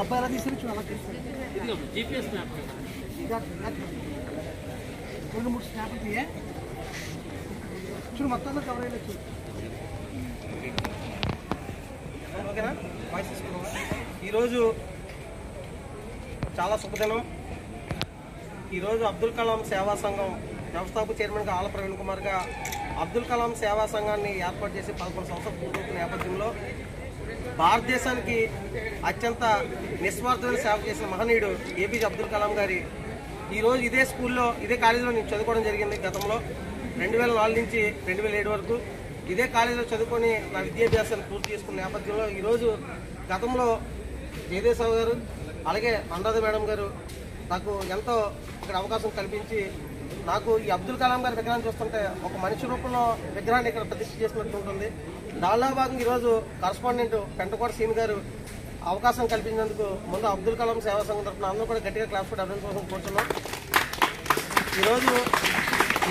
అబ్బాయి ఎలా తీసుకుని అలా తీసుకోండి. జీపీఎస్ మ్యాప్ 2-3 స్నాప్లు తీయ చూడు మొత్తంలో కవర్ అయ్యే చూడు. ఓకేనా? వాయిస్ తీసుకున్నావా? ఈరోజు చాలా శుభదినం. ఈరోజు అబ్దుల్ కలాం సేవా సంఘం వ్యవస్థాపక చైర్మన్గా ఆల ప్రవీణ్ కుమార్గా అబ్దుల్ కలాం సేవా సంఘాన్ని ఏర్పాటు చేసి 11 సంవత్సరాలు పూర్తవుతున్న నేపథ్యంలో భారతదేశానికి అత్యంత నిస్వార్థమైన సేవ చేసిన మహనీయుడు ఏపీజే అబ్దుల్ కలాం గారి ఈరోజు ఇదే స్కూల్లో ఇదే కాలేజీలో నేను చదువుకోవడం జరిగింది. గతంలో 2004 నుంచి 2007 వరకు ఇదే కాలేజీలో చదువుకొని నా విద్యాభ్యాసాన్ని పూర్తి చేసుకున్న నేపథ్యంలో ఈరోజు గతంలో జయదేవ్ గారు అలాగే అనురాధ మేడం గారు నాకు ఎంతో ఇక్కడ అవకాశం కల్పించి నాకు ఈ అబ్దుల్ కలాం గారి విగ్రహాన్ని చూస్తుంటే ఒక మనిషి రూపంలో విగ్రహాన్ని ఇక్కడ ప్రతిష్ఠ చేసినట్టు ఉంటుంది. దానిలో భాగంగా ఈరోజు కరస్పాండెంట్ పెంటకోట సీన్ గారు అవకాశం కల్పించినందుకు ముందు అబ్దుల్ కలాం సేవా సంఘం తరఫున అందరూ కూడా గట్టిగా క్లాస్ కూడా అభివృద్ధి కోసం కూర్చున్నాం. ఈరోజు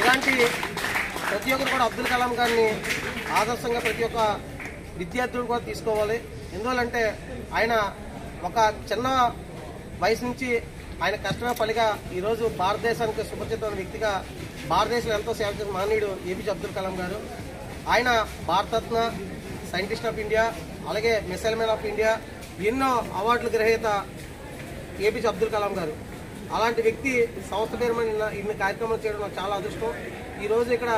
ఇలాంటి ప్రతి ఒక్కరు కూడా అబ్దుల్ కలాం గారిని ఆదర్శంగా ప్రతి ఒక్క విద్యార్థులు కూడా తీసుకోవాలి. ఎందువల్లంటే ఆయన ఒక చిన్న వయసు నుంచి ఆయన కష్టమైన పనిగా ఈరోజు భారతదేశానికి సుపరిచితమైన వ్యక్తిగా భారతదేశంలో ఎంతో సేవ చేసిన మహనీయుడు ఏపీజే అబ్దుల్ కలాం గారు. ఆయన భారతరత్న, సైంటిస్ట్ ఆఫ్ ఇండియా, అలాగే మిసైల్ మ్యాన్ ఆఫ్ ఇండియా ఎన్నో అవార్డుల గ్రహీత ఏపీజే అబ్దుల్ కలాం గారు. అలాంటి వ్యక్తి సంస్థ పేరు మీద ఇన్ని కార్యక్రమాలు చేయడం నాకు చాలా అదృష్టం. ఈరోజు ఇక్కడ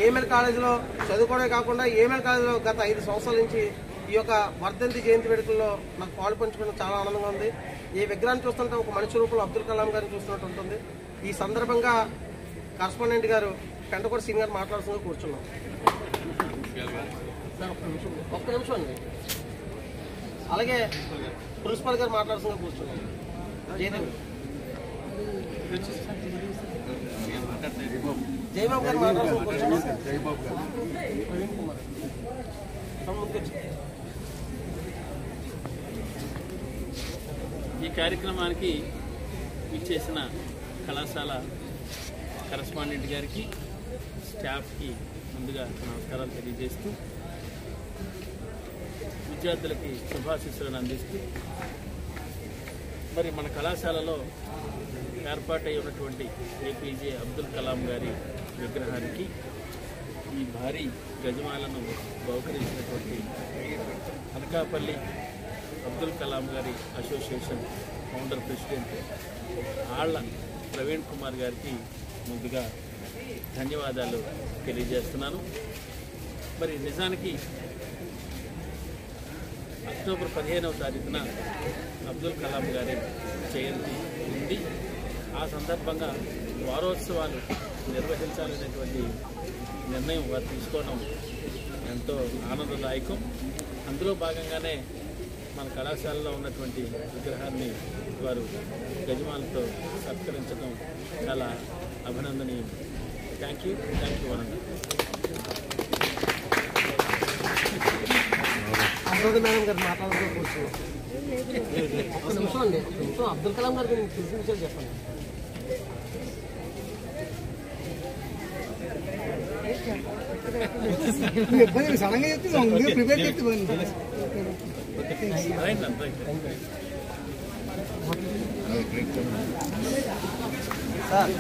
ఏఎంఎల్ కాలేజీలో చదువుకోవడమే కాకుండా ఏఎంఎల్ కాలేజీలో గత 5 సంవత్సరాల నుంచి ఈ యొక్క వర్ధంతి జయంతి వేడుకల్లో నాకు పాలు పంచుకోవడం చాలా ఆనందంగా ఉంది. ఈ విగ్రహాన్ని చూస్తుంటే ఒక మనిషి రూపంలో అబ్దుల్ కలాం గారిని చూస్తున్నట్టు ఉంటుంది. ఈ సందర్భంగా కరస్పాండెంట్ గారు పెంటకోట సీన్ గారు మాట్లాడుతూ కూర్చున్నాం. ఒక్క నిమిషం అండి. అలాగే ప్రిన్సిపల్ గారు మాట్లాడుతూ కూర్చున్నాం. జయదేవ్ జయబాబు గారు మాట్లాడుతూ కూర్చున్నాం. ప్రవీణ్ కుమార్ ఈ కార్యక్రమానికి ఇచ్చేసిన కళాశాల కరస్పాండెంట్ గారికి, స్టాఫ్కి ముందుగా నమస్కారాలు తెలియజేస్తూ విద్యార్థులకి శుభాశీస్సులను అందిస్తూ మరి మన కళాశాలలో ఏర్పాటై ఉన్నటువంటి ఏపీజే అబ్దుల్ కలాం గారి విగ్రహానికి ఈ భారీ గజమాలను బహుకరించినటువంటి అనకాపల్లి అబ్దుల్ కలాం గారి అసోసియేషన్ ఫౌండర్ ప్రెసిడెంట్ ఆళ్ల ప్రవీణ్ కుమార్ గారికి ముందుగా ధన్యవాదాలు తెలియజేస్తున్నాను. మరి నిజానికి అక్టోబర్ 15వ తారీఖున అబ్దుల్ కలాం గారి జయంతి ఉంది. ఆ సందర్భంగా వారోత్సవాలు నిర్వహించాలనేటువంటి నిర్ణయం వారు తీసుకోవడం ఎంతో ఆనందదాయకం. అందులో భాగంగానే మన కళాశాలలో ఉన్నటువంటి విగ్రహాన్ని వారు గజమాలతో సత్కరించడం చాలా అభినందనీయం. థ్యాంక్ యూ వనండి. అనురాధ మేడం గారు మాట్లాడుతూ కూర్చున్నాం. ఒక నిమిషం అండి, ఒక నిమిషం. అబ్దుల్ కలాం గారికి మీకు తెలిసిన విషయాలు చెప్పండి. సడన్గా చెప్తే ప్రిపేర్ చెప్తే సార్